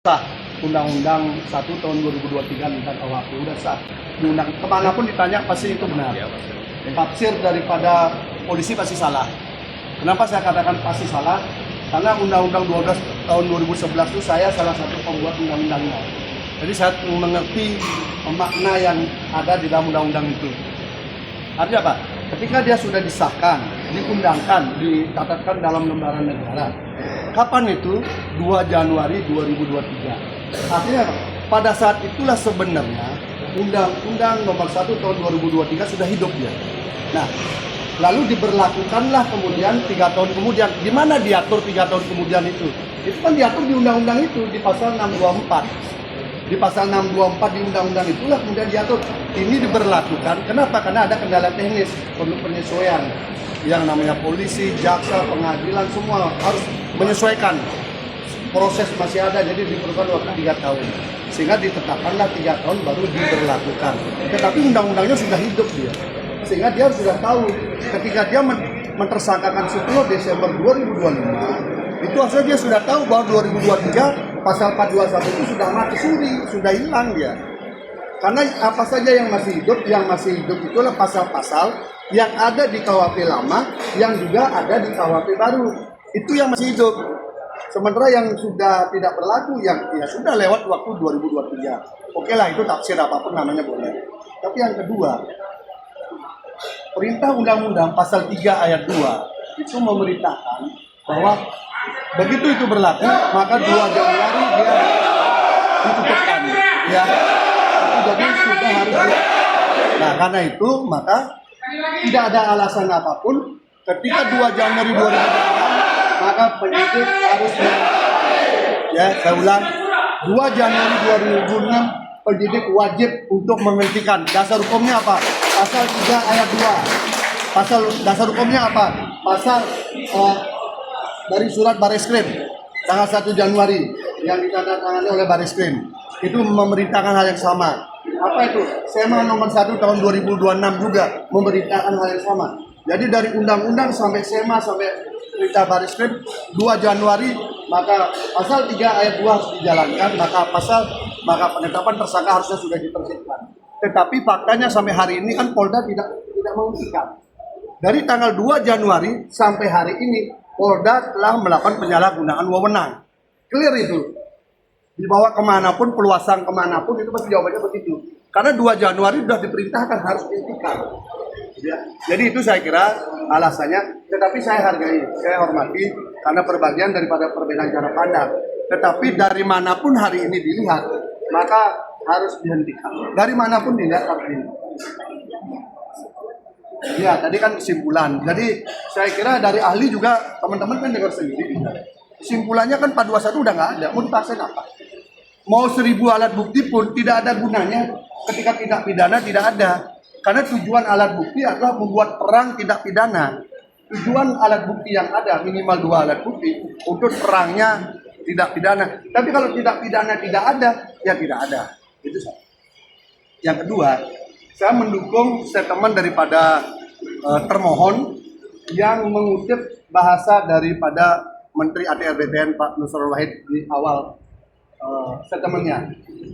sah Undang-Undang 1 tahun 2023 tentang KUHP udah sah. Diundang kemanapun ditanya pasti itu benar. Tafsir daripada polisi pasti salah. Kenapa saya katakan pasti salah? Karena Undang-Undang 12 tahun 2011 itu saya salah satu pembuat undang-undangnya. Jadi saya mengerti makna yang ada di dalam undang-undang itu. Artinya apa? Ketika dia sudah disahkan, diundangkan, dicatatkan dalam lembaran negara. Kapan itu? 2 Januari 2023. Artinya pada saat itulah sebenarnya Undang-Undang nomor 1 tahun 2023 sudah hidup dia. Nah, lalu diberlakukanlah kemudian 3 tahun kemudian. Di mana diatur 3 tahun kemudian itu? Itu kan diatur di undang-undang itu, di pasal 624. Di pasal 624 di undang-undang itulah kemudian diatur ini diberlakukan. Kenapa? Karena ada kendala teknis, perlu penyesuaian. Yang namanya polisi, jaksa, pengadilan semua harus menyesuaikan. Proses masih ada, jadi diperlukan waktu 3 tahun. Sehingga ditetapkanlah 3 tahun baru diberlakukan. Tetapi undang-undangnya sudah hidup dia. Sehingga dia sudah tahu ketika dia mentersangkakan 10 Desember 2025, itu harusnya dia sudah tahu bahwa 2023 pasal 421 itu sudah mati suri, sudah hilang dia. Karena apa saja yang masih hidup itulah pasal-pasal yang ada di KUHP lama, yang juga ada di KUHP baru. Itu yang masih hidup. Sementara yang sudah tidak berlaku, yang ya sudah lewat waktu 2023. Oke lah, itu tafsir apapun namanya boleh. Tapi yang kedua, perintah undang-undang pasal 3 ayat 2 itu memerintahkan bahwa begitu itu berlaku, maka 2 Januari dia ditutupkan. Ya, itu jadi sudah harus. Nah, karena itu maka tidak ada alasan apapun ketika 2 Januari 2026 maka penyidik harus ya, saya ulang, 2 Januari 2026 penyidik wajib untuk menghentikan. Dasar hukumnya apa? Pasal 3 ayat 2. Pasal dasar hukumnya apa? Pasal dari surat Bareskrim tanggal 1 Januari yang ditandatangani oleh Bareskrim. Itu memerintahkan hal yang sama. Apa itu? SEMA nomor 1 tahun 2026 juga memerintahkan hal yang sama. Jadi dari undang-undang sampai SEMA sampai perintah Bareskrim 2 Januari maka pasal 3 ayat 2 harus dijalankan, maka penetapan tersangka harusnya sudah diterbitkan. Tetapi faktanya sampai hari ini kan Polda tidak menghentikan. Dari tanggal 2 Januari sampai hari ini Polda telah melakukan penyalahgunaan wewenang. Clear itu. Dibawa kemanapun, peluasan kemanapun, itu pasti jawabannya begitu. Karena 2 Januari sudah diperintahkan harus dihentikan. Ya. Jadi itu saya kira alasannya. Tetapi saya hargai, saya hormati karena perbagian daripada perbedaan cara pandang. Tetapi dari manapun hari ini dilihat, maka harus dihentikan. Dari manapun dilihat harus dihentikan. Ya, tadi kan kesimpulan. Jadi saya kira dari ahli juga teman-teman kan dengar sendiri. Kesimpulannya kan 421 udah nggak ada. Mau dipaksain apa? Mau 1000 alat bukti pun tidak ada gunanya ketika tindak pidana tidak ada. Karena tujuan alat bukti adalah membuat perang tidak pidana. Tujuan alat bukti yang ada minimal 2 alat bukti untuk perangnya tidak pidana. Tapi kalau tidak pidana tidak ada, ya tidak ada. Itu saja. Yang kedua, saya mendukung statement daripada termohon yang mengutip bahasa daripada Menteri ATR BPN Pak Nusron Wahid di awal statementnya,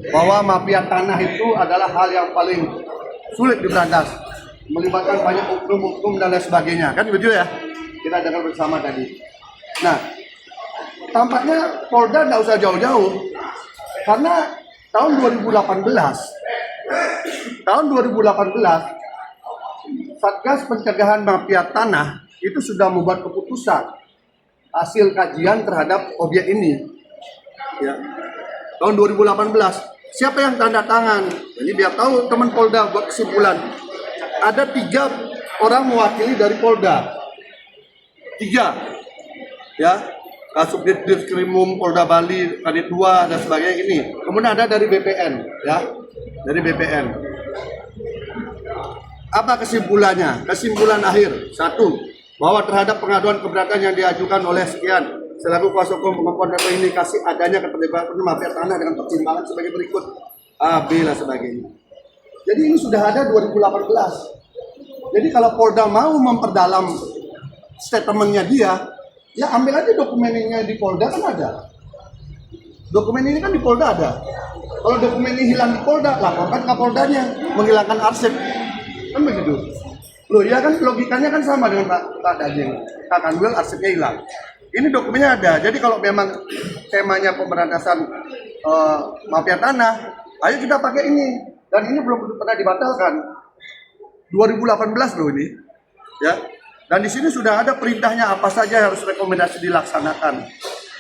bahwa mafia tanah itu adalah hal yang paling sulit diberantas, melibatkan banyak hukum dan lain sebagainya, kan begitu ya? Kita dengar bersama tadi. Nah, tampaknya Polda tidak usah jauh-jauh, karena tahun 2018 Satgas Pencegahan Mafia Tanah itu sudah membuat keputusan hasil kajian terhadap objek ini. Ya. Tahun 2018. Siapa yang tanda tangan? Jadi biar tahu teman Polda buat kesimpulan. Ada 3 orang mewakili dari Polda. 3. Ya. Kasubdit Diskrimum Polda Bali, Kadit 2 dan sebagainya ini. Kemudian ada dari BPN, ya. Dari BPN. Apa kesimpulannya? Kesimpulan akhir. 1. Bahwa terhadap pengaduan keberatan yang diajukan oleh sekian selaku kuasa hukum pengakuan atau indikasi adanya keterlibatan mafia tanah dengan pertimbangan sebagai berikut A, B, dan sebagainya. Jadi ini sudah ada 2018. Jadi kalau Polda mau memperdalam statementnya dia, ya ambil aja dokumennya di Polda kan ada. Dokumen ini kan di Polda ada. Kalau dokumen ini hilang di Polda, laporkan ke Poldanya menghilangkan arsip. Kan begitu. Loh ya kan logikanya kan sama dengan Pak Dajeng. Kak Kanwil arsipnya hilang. Ini dokumennya ada. Jadi kalau memang temanya pemberantasan mafia tanah, ayo kita pakai ini. Dan ini belum pernah dibatalkan. 2018 loh ini. Ya. Dan di sini sudah ada perintahnya apa saja harus rekomendasi dilaksanakan.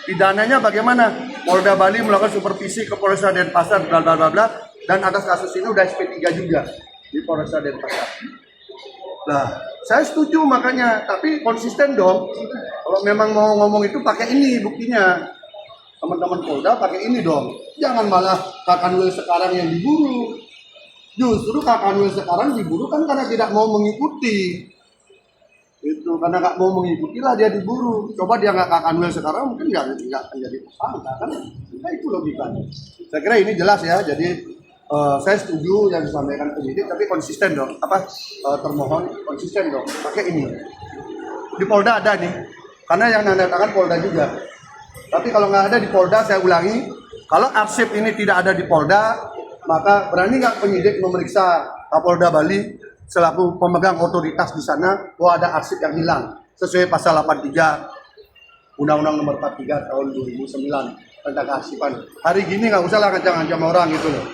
Pidananya bagaimana? Polda Bali melakukan supervisi ke Polresta Denpasar, bla bla bla bla. Dan atas kasus ini udah SP3 juga di Polresta Denpasar. Nah, saya setuju makanya, tapi konsisten dong. Kalau memang mau ngomong itu pakai ini buktinya. Teman-teman Polda pakai ini dong. Jangan malah Kak Kanwil sekarang yang diburu. Justru Kak Kanwil sekarang diburu kan karena tidak mau mengikuti. Itu karena nggak mau mengikuti lah dia diburu. Coba dia nggak Kak Kanwil sekarang mungkin nggak akan jadi tersangka kan? Nah, itu logikanya. Saya kira ini jelas ya. Jadi saya setuju yang disampaikan penyidik, tapi konsisten dong. Termohon konsisten dong. Pakai ini. Di Polda ada nih. Karena yang nanda tangan Polda juga. Tapi kalau nggak ada di Polda, saya ulangi, kalau arsip ini tidak ada di Polda, maka berani nggak penyidik memeriksa Kapolda Bali selaku pemegang otoritas di sana bahwa ada arsip yang hilang sesuai pasal 83 Undang-Undang Nomor 43 tahun 2009 tentang kearsipan. Hari gini nggak usah lah ngancam-ngancam orang gitu loh.